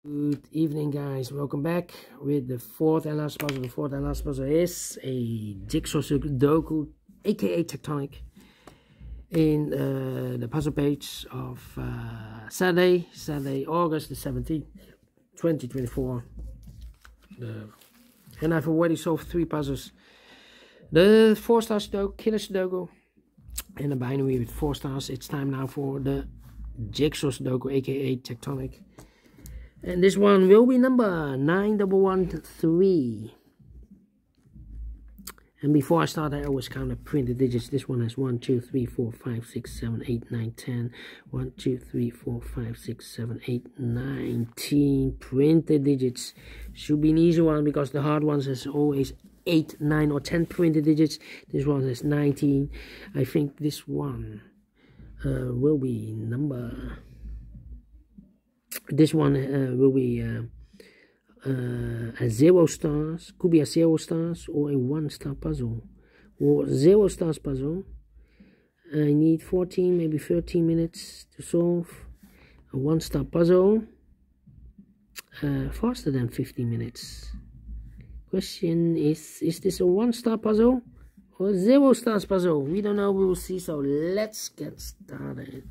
Good evening, guys. Welcome back with the fourth and last puzzle. The fourth and last puzzle is a JigsawSudoku, aka Tectonic, in the puzzle page of Saturday, August the 17th, 2024. And I've already solved 3 puzzles. The 4-star Sudoku, Killer Sudoku, and a binary with 4 stars. It's time now for the JigsawSudoku, aka Tectonic. And this one will be number 9113. And before I start, I always count the printed digits. This one has 1, 2, 3, 4, 5, 6, 7, 8, 9, 10. 1, 2, 3, 4, 5, 6, 7, 8, 19 printed digits. Should be an easy one because the hard ones has always 8, 9, or 10 printed digits. This one has 19. I think this one will be number... This one will be a 0 stars, could be a 0 stars or a 1-star puzzle, or 0 stars puzzle. I need 14, maybe 13 minutes to solve. A 1-star puzzle, faster than 15 minutes. Question is this a 1-star puzzle or a 0 stars puzzle? We don't know, we will see, so let's get started.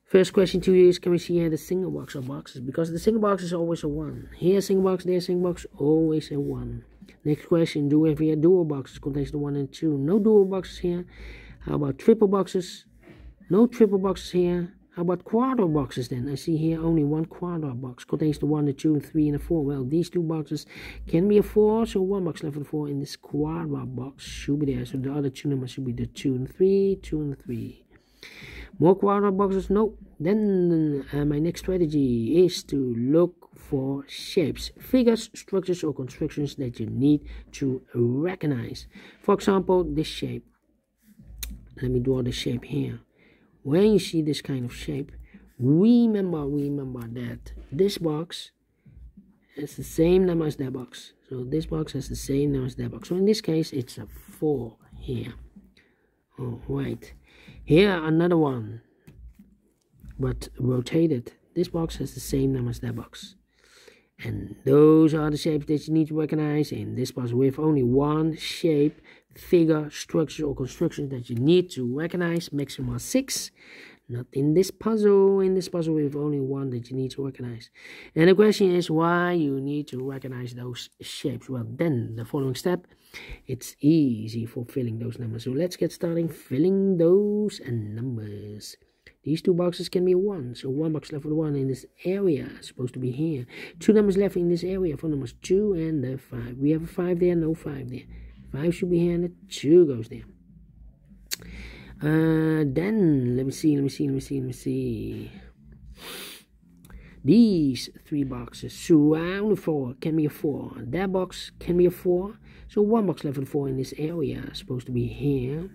First question to you is, can we see here the single box or boxes? Because the single box is always a 1. Here single box, there single box, always a 1. Next question, do we have here dual boxes? Contains the 1 and 2. No dual boxes here. How about triple boxes? No triple boxes here. How about quadro boxes then? I see here only 1 quadro box. Contains the 1, the 2, and 3, and a 4. Well, these 2 boxes can be a 4, so 1 box left for the 4 in this quadro box should be there. So the other 2 numbers should be the 2 and 3, 2 and 3. More quadro boxes? No. Then my next strategy is to look for shapes, figures, structures, or constructions that you need to recognize. For example, this shape. Let me draw the shape here. When you see this kind of shape, remember that this box has the same number as that box. So this box has the same number as that box. So in this case, it's a 4 here. All right. Here another one, but rotated. This box has the same number as that box. And those are the shapes that you need to recognize in this puzzle. We have only 1 shape, figure, structure, or construction that you need to recognize. Maximum 6. Not in this puzzle. In this puzzle we have only 1 that you need to recognize. And the question is why you need to recognize those shapes. Well, then the following step, it's easy for filling those numbers. So let's get started filling those numbers. These 2 boxes can be 1. So 1 box left for the 1 in this area. It's supposed to be here. 2 numbers left in this area for numbers 2 and the 5. We have a 5 there, no 5 there. 5 should be here and the 2 goes there. Then let me see. These 3 boxes surround the 4 can be a 4. That box can be a 4. So 1 box left for the 4 in this area is supposed to be here.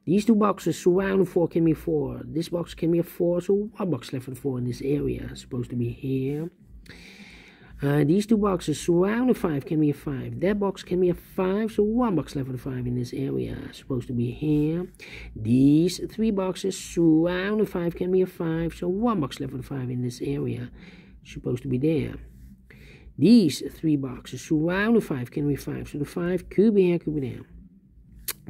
These 2 boxes surround the 4 can be 4. This box can be a 4. So 1 box left for the 4 in this area is supposed to be here. These 2 boxes surround the 5 can be a 5. That box can be a 5, so 1 box left for the 5 in this area is supposed to be here. These 3 boxes surround the 5 can be a 5, so 1 box left for the 5 in this area is supposed to be there. These 3 boxes surround the 5 can be 5, so the 5 could be here, could be there.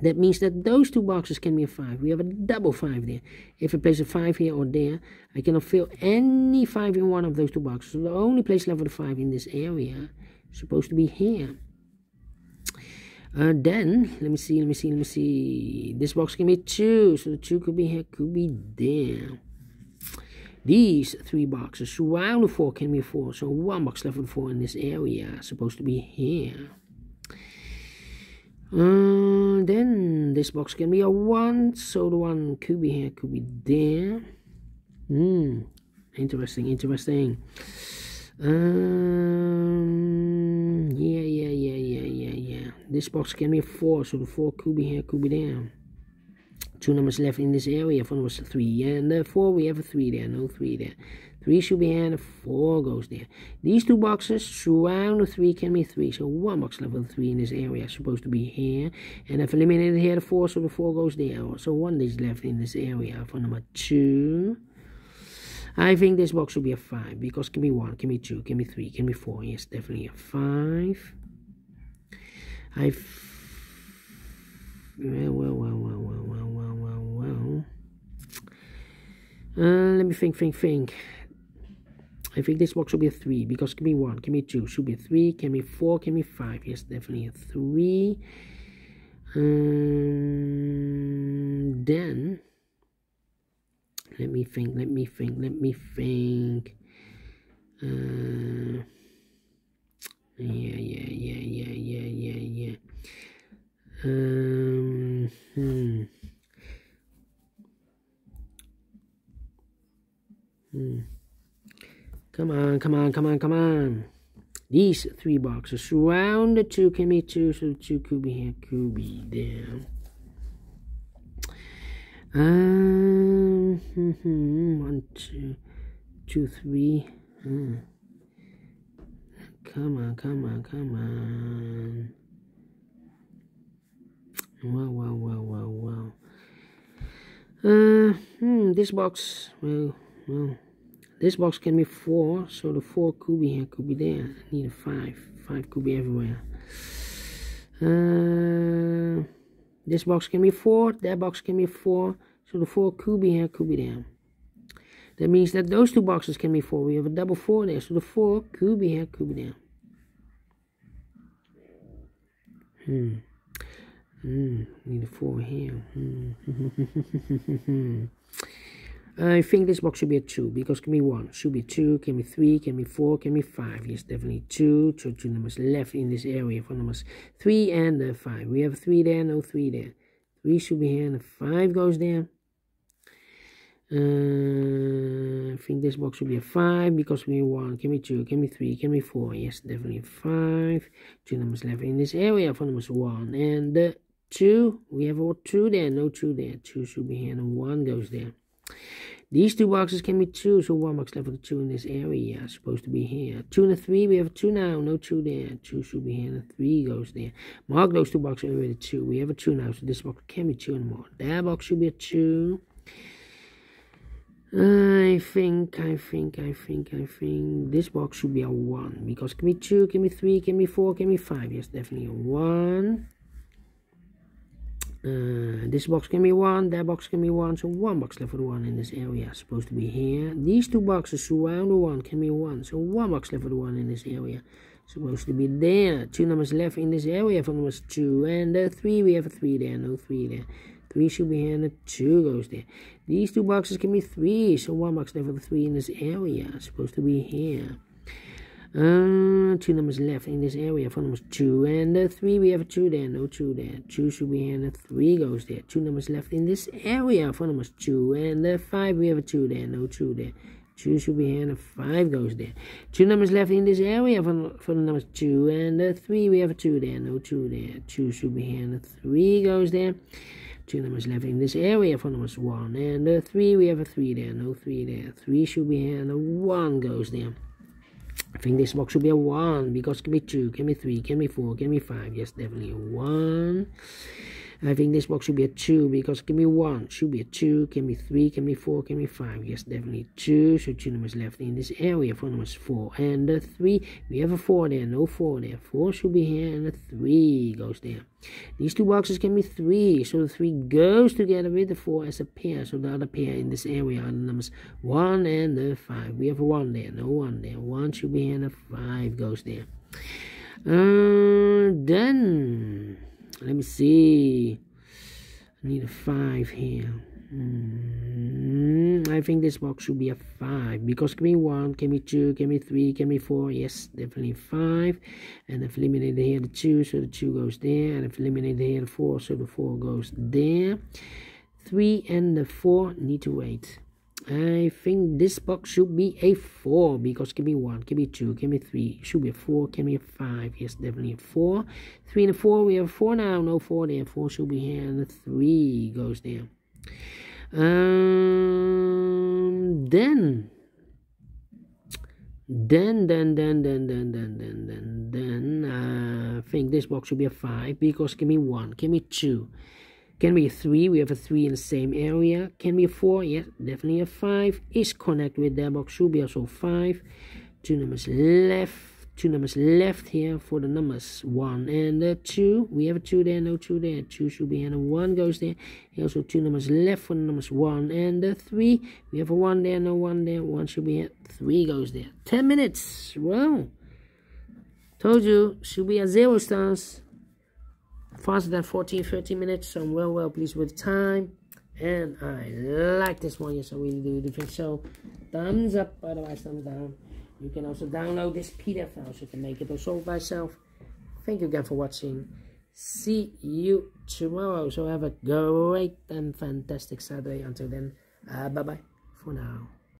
That means that those 2 boxes can be a 5. We have a double 5 there. If I place a 5 here or there, I cannot fill any 5 in one of those 2 boxes. So the only place left for the 5 in this area is supposed to be here. Then, let me see. This box can be 2. So the 2 could be here, could be there. These 3 boxes surround the 4 can be 4. So 1 box left for the 4 in this area is supposed to be here. Then this box can be a 1, so the 1 could be here, could be there. Interesting. Yeah. This box can be a 4, so the 4 could be here, could be there. 2 numbers left in this area for numbers 3. And the 4 we have a 3 there, no 3 there. 3 should be here and the 4 goes there. These 2 boxes surround the 3 can be 3. So 1 box left for the 3 in this area is supposed to be here. And I've eliminated here the 4, so the 4 goes there. So 1 is left in this area for number 2. I think this box should be a 5 because give me 1, give me 2, give me 3, give me 4. Yes, definitely a 5. Well. Let me think. I think this box should be a 3 because give me 1, give me 2, should be a 3, give me 4, give me 5. Yes, definitely a 3. Then let me think. Yeah. Come on. These 3 boxes round the 2 can be 2, so the 2 could be here, could be there. 1, 2, 3. Come on. Well. This box, well. This box can be 4, so the 4 could be here, could be there. I need a 5. 5 could be everywhere. This box can be 4, that box can be 4, so the 4 could be here, could be there. That means that those 2 boxes can be 4. We have a double 4 there, so the 4 could be here, could be there. Need a 4 here. I think this box should be a 2 because give me 1, should be 2, give me 3, give me 4, give me 5. Yes, definitely 2. So 2 numbers left in this area for numbers 3 and 5. We have 3 there, no 3 there. 3 should be here and the 5 goes there. I think this box should be a 5 because give me 1, give me 2, give me 3, give me 4. Yes, definitely 5. 2 numbers left in this area for numbers 1 and 2. We have a 2 there, no 2 there. 2 should be here and 1 goes there. These 2 boxes can be 2, so 1 box left for the 2 in this area. Supposed to be here. 2 and a 3, we have a 2 now, no 2 there. 2 should be here and a 3 goes there. Mark those 2 boxes already 2. We have a 2 now, so this box can be 2 and more. That box should be a 2. I think this box should be a 1 because give me 2, give me 3, give me 4, give me 5. Yes, definitely a 1. This box can be 1, that box can be 1, so 1 box left for the 1 in this area. Supposed to be here. These 2 boxes surround the 1 can be 1, so 1 box left for the 1 in this area. Supposed to be there. 2 numbers left in this area for numbers 2 and 3. We have a 3 there, no 3 there. 3 should be here and a 2 goes there. These 2 boxes can be 3, so 1 box left for the 3 in this area. Supposed to be here. 2 numbers left in this area for numbers 2 and 3. We have a 2 there, no 2 there. 2 should be here and a 3 goes there. 2 numbers left in this area for numbers 2 and 5. We have a 2 there, no 2 there. 2 should be here and a 5 goes there. 2 numbers left in this area for the numbers 2 and 3. We have a 2 there, no 2 there. 2 should be here and a 3 goes there. 2 numbers left in this area for numbers 1 and 3. We have a 3 there, no 3 there. 3 should be here and a 1 goes there. I think this box should be a 1 because give me 2, give me 3, give me 4, give me 5. Yes, definitely a 1. I think this box should be a 2 because give me 1, should be a 2, give me 3, give me 4, give me 5. Yes, definitely 2. So 2 numbers left in this area for numbers 4 and 3. We have a 4 there, no 4 there. 4 should be here and a 3 goes there. These 2 boxes can be 3, so the 3 goes together with the 4 as a pair. So the other pair in this area are the numbers 1 and 5. We have a 1 there, no 1 there. 1 should be here and a 5 goes there. Then let me see. I need a 5 here. I think this box should be a 5 because give me 1, give me 2, give me 3, give me 4. Yes, definitely 5. And I've eliminated here the 2, so the 2 goes there. And I've eliminated here the 4, so the 4 goes there. 3 and the 4 need to wait. I think this box should be a 4 because give me 1, give me 2, give me 3. Should be a 4, give me a 5. Yes, definitely a 4. 3 and a 4, we have a 4 now, no 4 there. 4 should be here and the 3 goes there. Then I think this box should be a 5 because give me 1, give me 2, Can be a 3, we have a 3 in the same area. Can be a 4, yes, definitely a 5. Is connect with that box, should be also 5. 2 numbers left here for the numbers 1 and 2. We have a 2 there, no 2 there. 2 should be here, and 1 goes there. Here also 2 numbers left for the numbers 1 and 3. We have a 1 there, no 1 there. 1 should be here, 3 goes there. 10 minutes. Wow. Told you, should be at 0 stars. Faster than 14-13 minutes, so I'm well pleased with the time, and I like this one. Yes, I really do think so. Thumbs up, otherwise thumbs down. You can also download this PDF file so you can make it or solve by yourself. Thank you again for watching. See you tomorrow. So have a great and fantastic Saturday. Until then, bye bye for now.